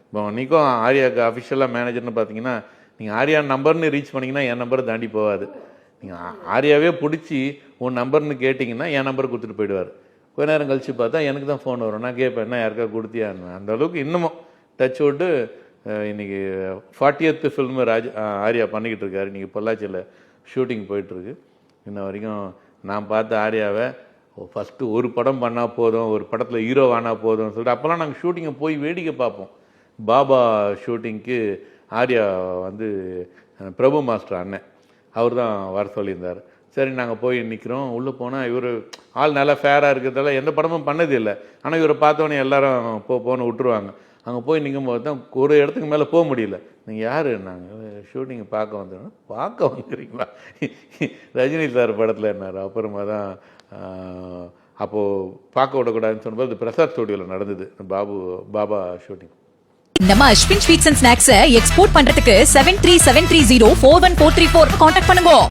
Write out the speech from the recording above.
இப்போ நீக்கும் ஆர்யாவுக்கு அஃபிஷியலாக மேனேஜர்னு பார்த்தீங்கன்னா நீங்கள் ஆர்யா நம்பர்னு ரீச் பண்ணிங்கன்னா என் நம்பரை தாண்டி போகாது. நீங்கள் ஆர்யாவே பிடிச்சி உன் நம்பர்னு கேட்டிங்கன்னா என் நம்பர் கொடுத்துட்டு போயிடுவார். கொஞ்ச நேரம் கழித்து பார்த்தா எனக்கு தான் ஃபோன் வரும். நான் கேட்பேன், என்ன யாருக்கா கொடுத்தியான்னு. அந்த அளவுக்கு இன்னமும் டச் விட்டு இன்றைக்கி 40th ஃபில்மு ஆர்யா பண்ணிக்கிட்டு இருக்காரு. இன்றைக்கி பொள்ளாச்சியில் ஷூட்டிங் போயிட்டுருக்கு. இன்ன வரைக்கும் நான் பார்த்த ஆர்யாவை ஃபஸ்ட்டு ஒரு படம் பண்ணால் போதும், ஒரு படத்தில் ஹீரோ ஆனால் போதும்னு சொல்லிட்டு அப்போல்லாம் நாங்கள் ஷூட்டிங்கை போய் வேடிக்கை பார்ப்போம். பாபா ஷூட்டிங்க்கு ஆர்யா வந்து பிரபு மாஸ்டர் அண்ணன் அவர் தான் வர சொல்லியிருந்தார். சரி நாங்கள் போய் நிற்கிறோம். உள்ளே போனால் இவர் ஆள் நல்லா ஃபேராக இருக்கிறதால எந்த படமும் பண்ணது இல்லை. ஆனால் இவரை பார்த்தோன்னே எல்லாரும் போன்னு விட்டுருவாங்க. அங்கே போய் நிற்கும் போது தான் ஒரு இடத்துக்கு மேலே போக முடியல. நீங்கள் யார்? நாங்கள் ஷூட்டிங்கை பார்க்க வந்துடுறோம். பார்க்க வந்துடுறீங்களா? ரஜினி சார் படத்தில் என்னார். அப்புறமா தான் அப்போது பார்க்க விடக்கூடாதுன்னு சொன்னபோது பிரசாத் ஸ்டுடியோவில் நடந்தது பாபா ஷூட்டிங். நம்ம அஸ்வின் ஸ்வீட்ஸ் அண்ட் ஸ்நாக்ஸை எக்ஸ்போர்ட் பண்றதுக்கு 7373041434 கான்டாக்ட் பண்ணுங்க.